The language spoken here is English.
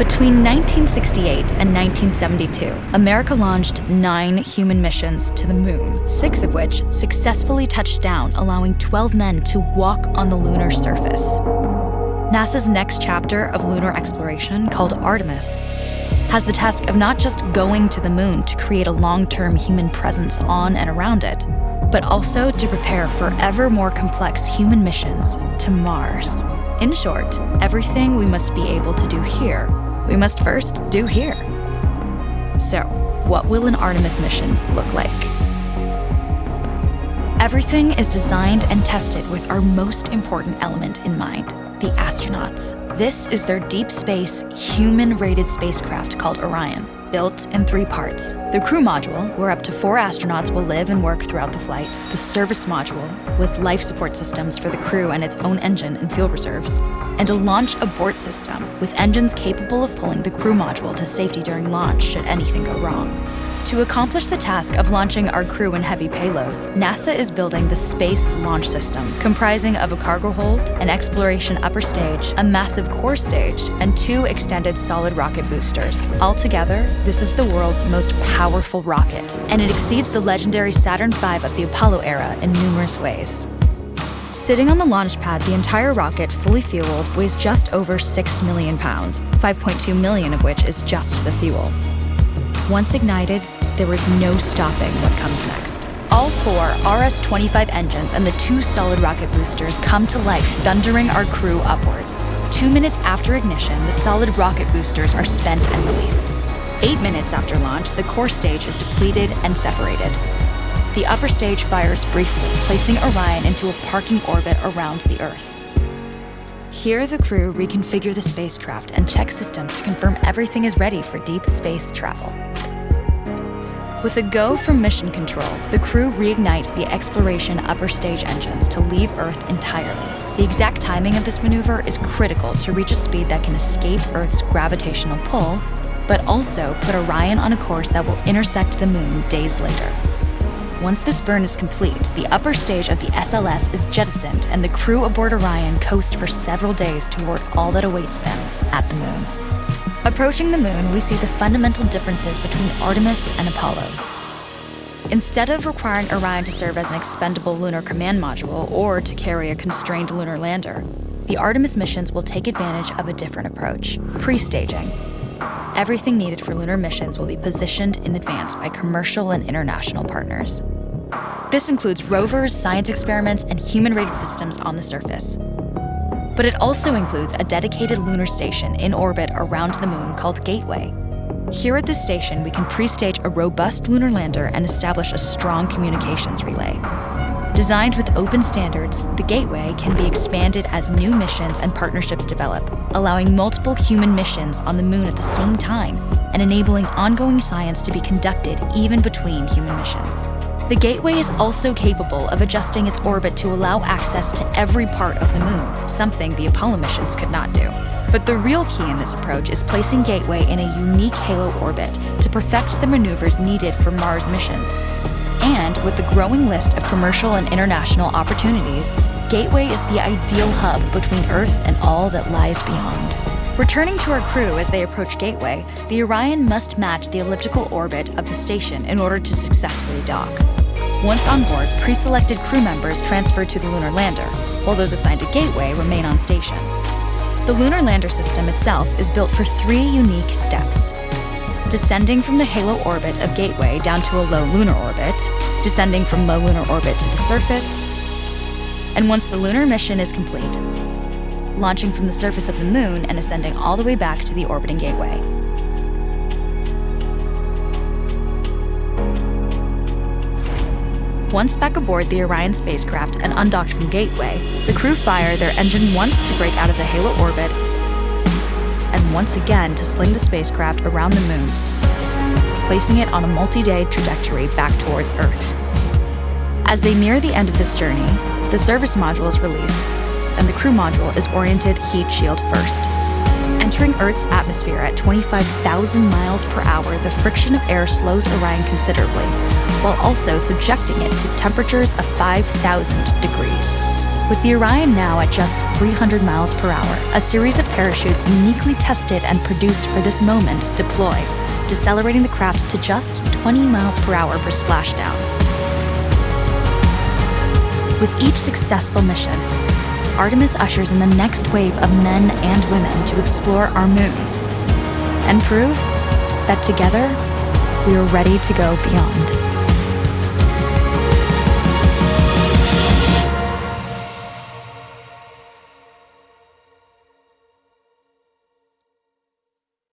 Between 1968 and 1972, America launched 9 human missions to the moon, 6 of which successfully touched down, allowing 12 men to walk on the lunar surface. NASA's next chapter of lunar exploration, called Artemis, has the task of not just going to the moon to create a long-term human presence on and around it, but also to prepare for ever more complex human missions to Mars. In short, everything we must be able to do here, we must first do here. So, what will an Artemis mission look like? Everything is designed and tested with our most important element in mind, the astronauts. This is their deep space, human-rated spacecraft called Orion, built in 3 parts. The crew module, where up to 4 astronauts will live and work throughout the flight. The service module, with life support systems for the crew and its own engine and fuel reserves. And a launch abort system, with engines capable of pulling the crew module to safety during launch should anything go wrong. To accomplish the task of launching our crew and heavy payloads, NASA is building the Space Launch System, comprising of a cargo hold, an exploration upper stage, a massive core stage, and 2 extended solid rocket boosters. Altogether, this is the world's most powerful rocket, and it exceeds the legendary Saturn V of the Apollo era in numerous ways. Sitting on the launch pad, the entire rocket, fully fueled, weighs just over 6 million pounds, 5.2 million of which is just the fuel. Once ignited, there is no stopping what comes next. All 4 RS-25 engines and the 2 solid rocket boosters come to life, thundering our crew upwards. 2 minutes after ignition, the solid rocket boosters are spent and released. 8 minutes after launch, the core stage is depleted and separated. The upper stage fires briefly, placing Orion into a parking orbit around the Earth. Here, the crew reconfigure the spacecraft and check systems to confirm everything is ready for deep space travel. With a go from mission control, the crew reignite the exploration upper stage engines to leave Earth entirely. The exact timing of this maneuver is critical to reach a speed that can escape Earth's gravitational pull, but also put Orion on a course that will intersect the moon days later. Once this burn is complete, the upper stage of the SLS is jettisoned and the crew aboard Orion coast for several days toward all that awaits them at the moon. Approaching the moon, we see the fundamental differences between Artemis and Apollo. Instead of requiring Orion to serve as an expendable lunar command module or to carry a constrained lunar lander, the Artemis missions will take advantage of a different approach: pre-staging. Everything needed for lunar missions will be positioned in advance by commercial and international partners. This includes rovers, science experiments, and human-rated systems on the surface. But it also includes a dedicated lunar station in orbit around the moon called Gateway. Here at this station, we can pre-stage a robust lunar lander and establish a strong communications relay. Designed with open standards, the Gateway can be expanded as new missions and partnerships develop, allowing multiple human missions on the moon at the same time and enabling ongoing science to be conducted even between human missions. The Gateway is also capable of adjusting its orbit to allow access to every part of the moon, something the Apollo missions could not do. But the real key in this approach is placing Gateway in a unique halo orbit to perfect the maneuvers needed for Mars missions. And with the growing list of commercial and international opportunities, Gateway is the ideal hub between Earth and all that lies beyond. Returning to our crew as they approach Gateway, the Orion must match the elliptical orbit of the station in order to successfully dock. Once on board, pre-selected crew members transfer to the lunar lander, while those assigned to Gateway remain on station. The lunar lander system itself is built for 3 unique steps: descending from the halo orbit of Gateway down to a low lunar orbit, descending from low lunar orbit to the surface, and once the lunar mission is complete, launching from the surface of the moon and ascending all the way back to the orbiting Gateway. Once back aboard the Orion spacecraft and undocked from Gateway, the crew fire their engine once to break out of the halo orbit and once again to sling the spacecraft around the moon, placing it on a multi-day trajectory back towards Earth. As they near the end of this journey, the service module is released, and the crew module is oriented heat shield first. Entering Earth's atmosphere at 25,000 miles per hour, the friction of air slows Orion considerably, while also subjecting it to temperatures of 5,000 degrees. With the Orion now at just 300 miles per hour, a series of parachutes uniquely tested and produced for this moment deploy, decelerating the craft to just 20 miles per hour for splashdown. With each successful mission, Artemis ushers in the next wave of men and women to explore our moon and prove that together we are ready to go beyond.